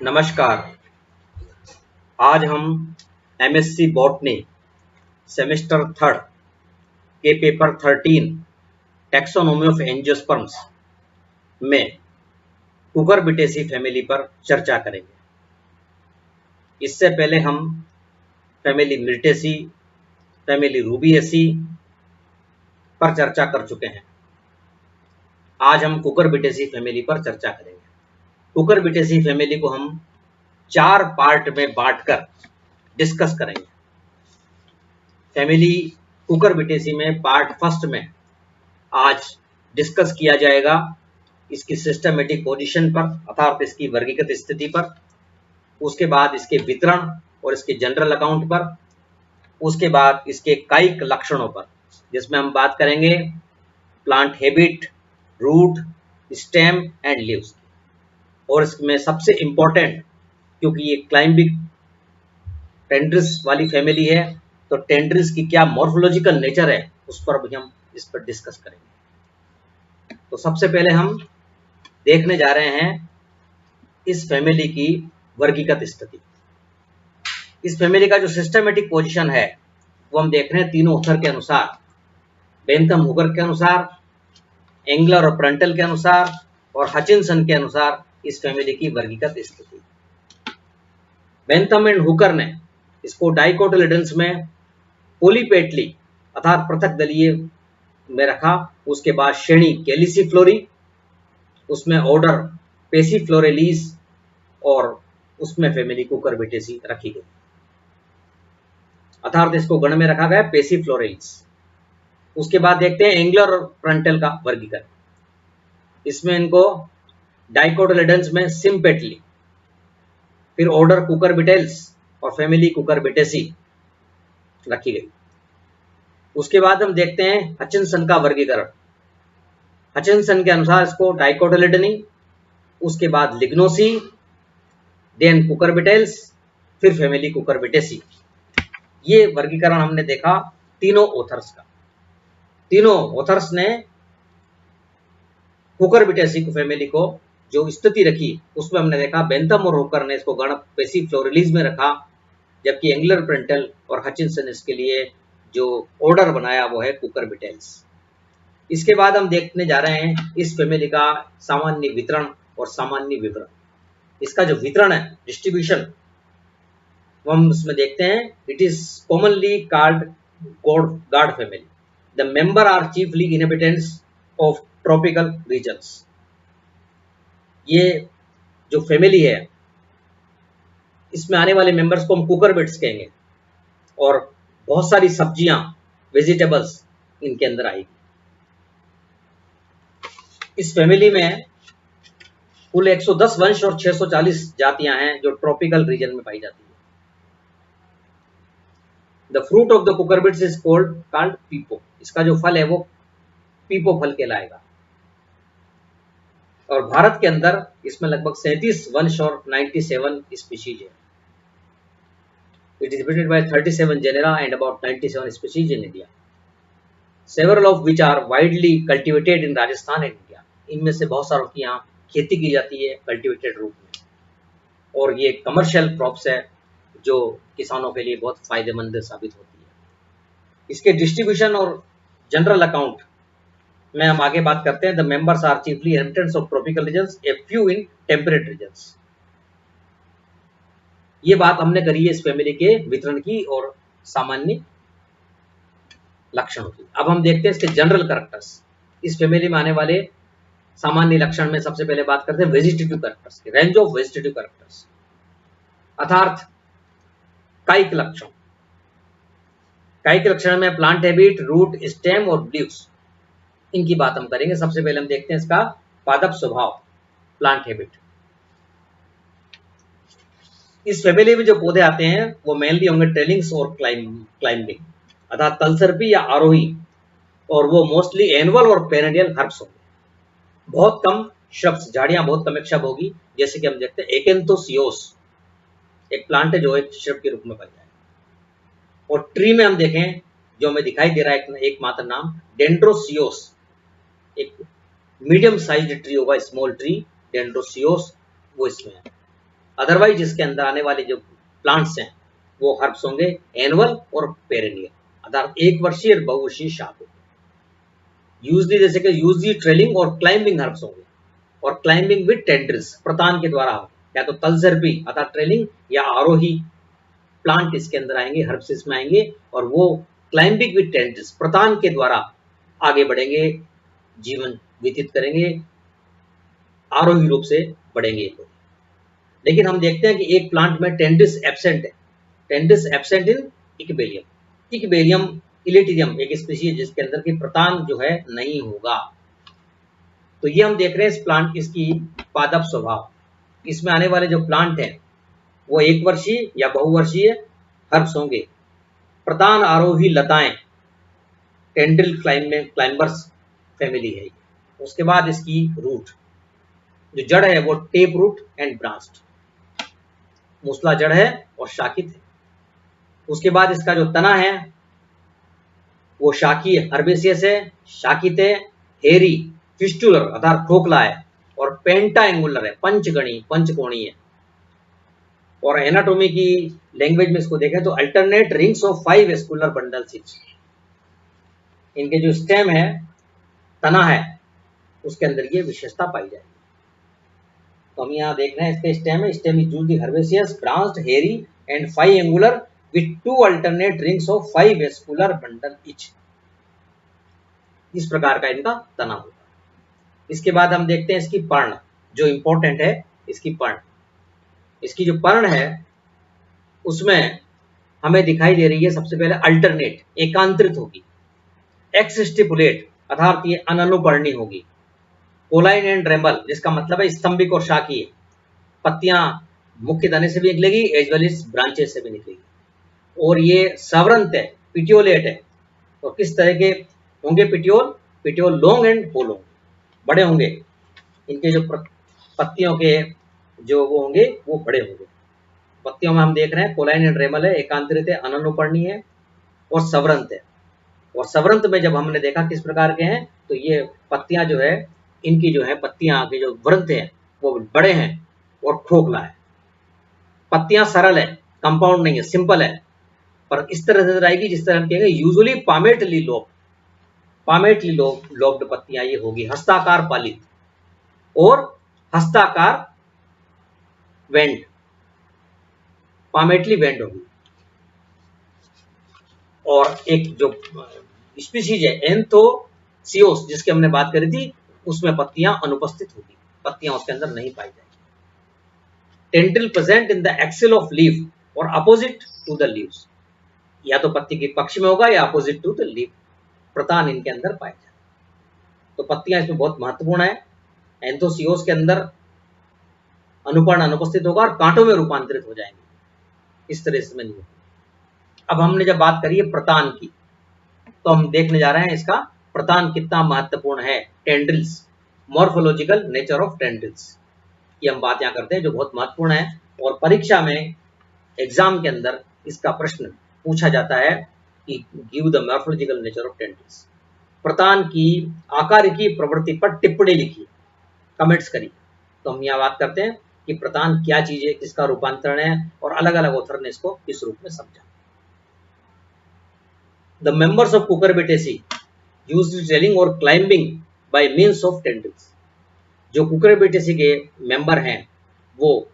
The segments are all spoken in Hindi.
नमस्कार। आज हम एमएससी बॉटनी सेमेस्टर थर्ड के पेपर 13 टैक्सोनॉमी ऑफ एंजियोस्पर्म्स में कुकुरबिटेसी फैमिली पर चर्चा करेंगे। इससे पहले हम फैमिली मिर्टेसी, फैमिली रूबिएसी पर चर्चा कर चुके हैं। आज हम कुकुरबिटेसी फैमिली पर चर्चा करेंगे। कुकुरबिटेसी फैमिली को हम 4 पार्ट में बांटकर डिस्कस करेंगे। फैमिली कुकुरबिटेसी में पार्ट फर्स्ट में आज डिस्कस किया जाएगा इसकी सिस्टमेटिक पोजीशन पर अर्थात इसकी वर्गीकृत स्थिति पर, उसके बाद इसके वितरण और इसके जनरल अकाउंट पर, उसके बाद इसके कायिक लक्षणों पर, जिसमें हम बात करेंगे plant habit, root, stem and leaves. और इसमें सबसे इंपॉर्टेंट, क्योंकि ये क्लाइंबिक टेंड्रिस वाली फैमिली है, तो टेंड्रिस की क्या मॉर्फोलॉजिकल नेचर है उस पर भी हम इस पर डिस्कस करेंगे। तो सबसे पहले हम देखने जा रहे हैं इस फैमिली की वर्गीकृत स्थिति। इस फैमिली का जो सिस्टमेटिक पोजीशन है वो हम देख रहे हैं तीनों ऑथर के अनुसार, बेंथम हुकर के अनुसार, एंगलर और प्रंटल के अनुसार और हचिनसन के अनुसार इस फैमिली की वर्गीकृत स्थिति। बेंथम एंड हुकर ने इसको डाइकोटिलेडन्स में पोलीपेटली अर्थात पृथक दलीय में रखा। उसके बाद श्रेणी कैलिसिफ्लोरी, उसमें ऑर्डर पेसिफ्लोरेलीस और उसमें फैमिली कुकुरबिटेसी रखी गई, अर्थात इसको गण में रखा गया पेसिफ्लोरेलीस। उसके बाद देखते हैं एंगलर और फ्रंटल का वर्गीकरण। इसमें इनको डाइकोटिलेडन्स में सिम्पेटली, फिर ऑर्डर कुकुरबिटेल्स और फैमिली कुकुरबिटेसी रखी गई। उसके बाद हम देखते हैं हचिनसन का वर्गीकरण। हचिनसन के अनुसार इसको डाइकोटिलिडनी, उसके बाद लिग्नोसी, देन कुकुरबिटेल्स, फिर फैमिली कुकुरबिटेसी। ये वर्गीकरण हमने देखा तीनों ऑथर्स का। तीनों ऑथर्स ने कुकुरबिटेसी को फैमिली को जो स्थिति रखी उसमें हमने देखा बेंथम और हुकर ने इसको गण पेसिफ्लोरेलीस में रखा, जबकि एंगलर, प्रेंटल और हचिनसन इसके लिए जो ऑर्डर बनाया वो है कुकुरबिटेल्स। इसके बाद हम देखने जा रहे हैं इस फैमिली का सामान्य वितरण और सामान्य विवरण। इसका जो वितरण है, डिस्ट्रीब्यूशन, वो हम उसमें देखते हैं। It is commonly called gourd family. The member are chiefly inhabitants of tropical regions. ये जो फैमिली है इसमें आने वाले मेंबर्स को हम कुकुरबिट्स कहेंगे और बहुत सारी सब्जियां, वेजिटेबल्स इनके अंदर आएगी। इस फैमिली में कुल 110 वंश और 640 जातियां हैं जो ट्रॉपिकल रीजन में पाई जाती है। The fruit of the cucurbits is called pepo. इसका जो फल है वो पीपो फल कहलाएगा। और भारत के अंदर इसमें लगभग 37 वंश और 97 स्पीशीज है। It is divided by 37 genera and about 97 species in India, several of which are widely cultivated in Rajasthan and India. इनमें से बहुत सारों की यहाँ खेती की जाती है कल्टिवेटेड रूप में, और ये कमर्शियल क्रॉप्स है जो किसानों के लिए बहुत फायदेमंद साबित होती है। इसके डिस्ट्रीब्यूशन और जनरल अकाउंट में हम आगे बात करते हैं। The members are chiefly inhabitants of tropical regions, a few in temperate regions. ये बात हमने करी है इस फैमिली के वितरण की और सामान्य लक्षणों की। अब हम देखते हैं इसके जनरल कैरेक्टर्स। इस फैमिली में आने वाले सामान्य लक्षण में सबसे पहले बात करते हैं वेजिटेटिव कैरेक्टर्स की। रेंज ऑफ वेजिटेटिव कैरेक्टर्स अर्थात कायिक लक्षण। कायिक लक्षण में प्लांट हैबिट, रूट, स्टेम और लीव्स, इनकी बात हम करेंगे। सबसे पहले हम देखते हैं इसका पादप स्वभाव, प्लांट हैबिट। इस फैमिली में जो पौधे आते हैं वो मेनली होंगे ट्रेलिंग्स और क्लाइंबिंग अर्थात तलसर्पी या आरोही, और वो मोस्टली एनुअल और पेरेनियल हर्ब्स होंगे। बहुत कम श्रब्स, झाड़ियां बहुत कम एक शब्द होगी। जैसे कि हम देखते हैं एकेंथोसियोस, एक प्लांट है जो एक श्रब के रूप में पाया जाए। और ट्री में हम देखें जो हमें दिखाई दे रहा है एक मात्र नाम डेंड्रोसियोस, एक मीडियम साइज ट्री होगा, स्मॉल ट्री डेंड्रोसियोस, वो इसमें है। अदरवाइज इसके अंदर आने वाले जो प्लांट्स हैं वो हर्ब्स होंगे एनुअल और पेरेनियल, अर्थात एक वर्षीय और बहुवर्षीय शाख होंगे। यूजली जैसे कि यूजली ट्रेलिंग और क्लाइंबिंग हर्ब्स होंगे, और क्लाइंबिंग विद टेंड्रिल्स, प्रतान के द्वारा होंगे, या तो तलजर्पी अर्थात ट्रेलिंग या आरोही प्लांट इसके अंदर आएंगे, हर्ब्स इसमें आएंगे, और वो क्लाइंबिंग विद टेंड्रिल्स, प्रतान के द्वारा आगे बढ़ेंगे, जीवन व्यतीत करेंगे, आरोही रूप से बढ़ेंगे। लेकिन हम देखते हैं कि एक प्लांट में टेंड्रिल्स एब्सेंट है, tendrils absent in equilibrium, ecballium elaterium एक स्पीशीज जिसके अंदर की प्रतान जो है नहीं होगा। तो ये हम देख रहे हैं इस प्लांट इसकी पादप स्वभाव। इसमें आने वाले जो प्लांट हैं वो एक वर्षीय या बहुवर्षीय हर्ब्स होंगे, प्रतान आरोही लताएं, टेंड्रिल क्लाइंबर्स फैमिली है। उसके बाद इसकी रूट जो जड़ है वो टेप रूट एंड ब्रांच्ड, मूसला जड़ है और शाखित है। उसके बाद इसका जो तना है वो शाखीय हर्बेसियस है, शाखित है, हेरी, फिस्टुलर अर्थात खोखला है, और पेंटा एंगुलर है, पंचकोणीय है। और एनाटोमी की लैंग्वेज में इसको देखें तो alternate rings of 5 vascular bundles etch. इनके जो स्टेम है, तना है, उसके अंदर ये विशेषता पाई जाएगी। तो हम यहाँ देख रहे हैं इसके stem is usually herbaceous, branched, hairy and 5 angular with 2 alternate rings of 5 vascular bundle each. इस प्रकार का इनका तना होगा। इसके बाद हम देखते हैं इसकी पर्ण, जो इंपॉर्टेंट है इसकी पर्ण। इसकी जो पर्ण है उसमें हमें दिखाई दे रही है सबसे पहले अल्टरनेट, एकांतरित होगी, एक्स स्टिपुलेट अर्थात ये अननुपर्णी होगी, कोलाइन एंड रेम्बल जिसका मतलब है स्तंभिक और शाखीय, पत्तियां मुख्य तने से भी निकलेगी एज वेल एज ब्रांचेस से भी निकलेगी, और ये सवरंत है, पिटियोलेट है। तो किस तरह के होंगे पिटियोल लॉन्ग एंड होल होंगे, बड़े होंगे। इनके जो पत्तियों के जो वो होंगे वो बड़े होंगे। पत्तियों में हम देख रहे हैं कोलाइन एंड रेमल है, एकांतरित है, अननुपर्णी है और सवरंत है। और सवरंत में जब हमने देखा किस प्रकार के हैं, तो ये पत्तियां जो है इनकी जो है पत्तियां के जो वृंत हैं वो बड़े हैं और खोखला है। पत्तियां सरल है, कंपाउंड नहीं है, सिंपल है, पर इस तरह से आएगी जिस तरह हम कहेंगे यूजुअली पामेटली लोब्ड पत्तियां ये होगी, हस्ताकार पालित और हस्ताकार वेंड, पामेटली वेंड होगी। और एक जो स्पीशीज है एंथोसियोस जिसकी हमने बात करी थी, उसमें पत्तियां अनुपस्थित होगी, पत्तियां उसके अंदर नहीं पाई जाएगी। Tendril present in the axil of leaf और अपोजिट टू द लीव्स, या तो पत्ती के पक्ष में होगा या अपोजिट टू द लीफ, प्रतान इनके अंदर पाए जाए। तो पत्तियां इसमें बहुत महत्वपूर्ण है। एंथोसियोस के अंदर अनुपर्ण अनुपस्थित होगा और कांटों में रूपांतरित हो जाएंगे, इस तरह से नहीं होगा। अब हमने जब बात करी है प्रतान की, तो हम देखने जा रहे हैं इसका प्रतान कितना महत्वपूर्ण है। Tendrils, morphological nature of tendrils, ये हम बात यहाँ करते हैं जो बहुत महत्वपूर्ण है। और परीक्षा में एग्जाम के अंदर इसका प्रश्न पूछा जाता है कि give the morphological nature of tendrils. प्रतान की आकार की प्रवृत्ति पर टिप्पणी लिखी, कमेंट्स करिए। तो हम यहाँ बात करते हैं कि प्रतान क्या चीज है, किसका रूपांतरण है, और अलग अलग ऑथर ने इसको किस रूप में समझा। The members of cucurbitaceae used trailing और climbing by means of tendrils. जो कुकुरबिटेसी के मेंबर हैं वो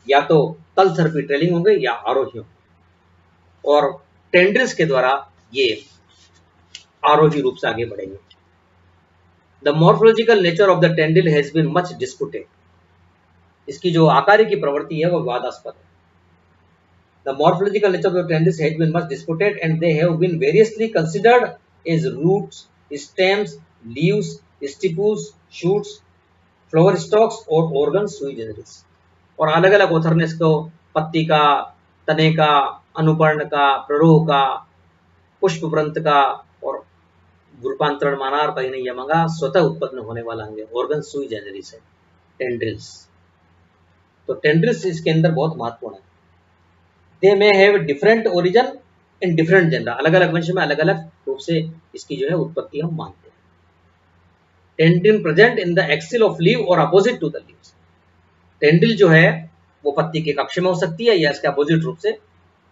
या तो तलसर्पी ट्रेलिंग होंगे या आरोही होंगे, और टेंड्रिल्स के द्वारा ये आरोही रूप से आगे बढ़ेंगे। The morphological nature of the tendril has been much disputed. इसकी जो आकार की प्रवृत्ति है वो विवादास्पद है। The morphological nature of the tendrils has been much disputed and they have been variously considered as roots, stems, leaves, stipules, shoots, flower stalks और organs sui generis। और अलग अलग ऑथर ने इसको पत्ती का, तने का, अनुपर्ण का, प्ररोह का, पुष्प वृंत का और रूपांतरण माना, और कहीं नहीं मांगा स्वतः उत्पन्न होने वाला होंगे, ऑर्गन सुई जेनरिस है टेंड्रिल्स। तो टेंड्रिल्स इसके अंदर बहुत महत्वपूर्ण है। They may have different origin in different genre, अलग अलग वंश में अलग अलग रूप से इसकी जो है उत्पत्ति हम मानते हैं। Tendril present in the axil of leave और opposite to the leaves. Tendril जो है वो पत्ती के कक्ष में हो सकती है या इसके अपोजिट रूप से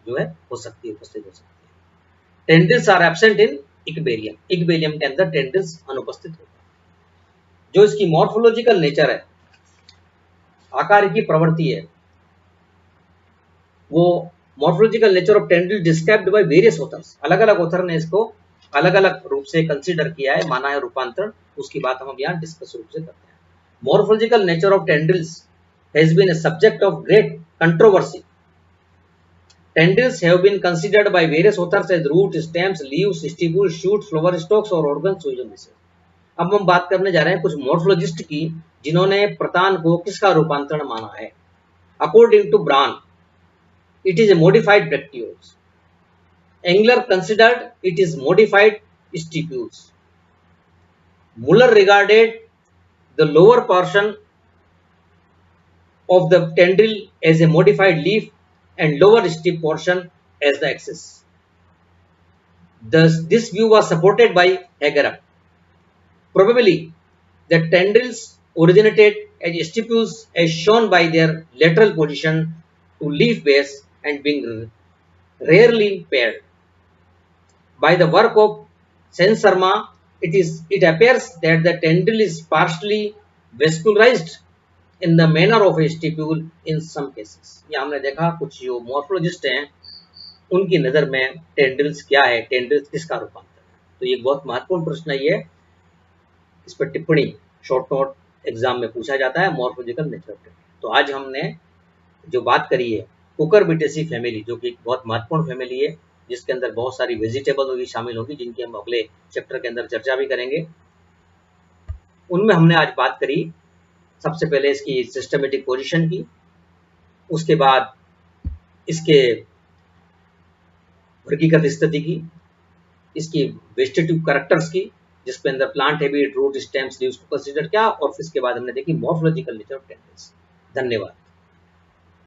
जो है हो सकती है, उपस्थित हो सकती है। Tendrils are absent in equilibrium, aquarium के अंदर टेंड्रिल्स अनुपस्थित होता है। जो इसकी मॉर्फोलॉजिकल नेचर है, आकार की प्रवृत्ति है, वो morphological nature of tendril described by various authors, अलग अलग ऑथर ने इसको अलग अलग रूप से कंसीडर किया है, माना है रूपांतरण, उसकी बात हम यहाँ डिस्कस रूप से करते हैं। Morphological nature of tendrils has been a subject of great controversy. Tendrils have been considered by various authors as root, stems, leaves, stipules, shoots, flower stalks और organ zoonosis। अब हम बात करने जा रहे हैं कुछ मॉर्फोलॉजिस्ट की जिन्होंने प्रतान को किसका रूपांतरण माना है। According to Braun, it is a modified bracteoles. Engler considered it is modified stipules. Muller regarded the lower portion of the tendril as a modified leaf and lower stipe portion as the axis. Thus, this view was supported by Hagerup. Probably, the tendrils originated as stipules as shown by their lateral position to leaf base and being rarely paired. By the work of Sen Sharma, it appears that the tendril is partially vascularized in the manner of a stipule in some cases। ये हमने देखा कुछ जो मॉर्फोलॉजिस्ट हैं उनकी नजर में टेंड्रिल्स क्या है, टेंड्रिल्स किसका रूपांतर है। तो ये बहुत महत्वपूर्ण प्रश्न है, ये इस पर टिप्पणी शॉर्ट नोट एग्जाम में पूछा जाता है, मॉर्फोलॉजिकल नेचर ऑफ टेंड्रिल। तो आज हमने जो बात करी है कुकुरबिटेसी फैमिली, जो कि एक बहुत महत्वपूर्ण फैमिली है जिसके अंदर बहुत सारी वेजिटेबल होगी शामिल होगी, जिनकी हम अगले चैप्टर के अंदर चर्चा भी करेंगे। उनमें हमने आज बात करी सबसे पहले इसकी सिस्टमेटिक पोजीशन की, उसके बाद इसके वर्गीकृत स्थिति की, इसकी वेजिटेटिव कैरेक्टर्स की, जिसके अंदर plant habit, root, stems, leaves को कंसीडर किया, और फिर इसके बाद हमने देखी मॉर्फोलॉजिकल नेचर ऑफ टेंड्रिल्स। धन्यवाद।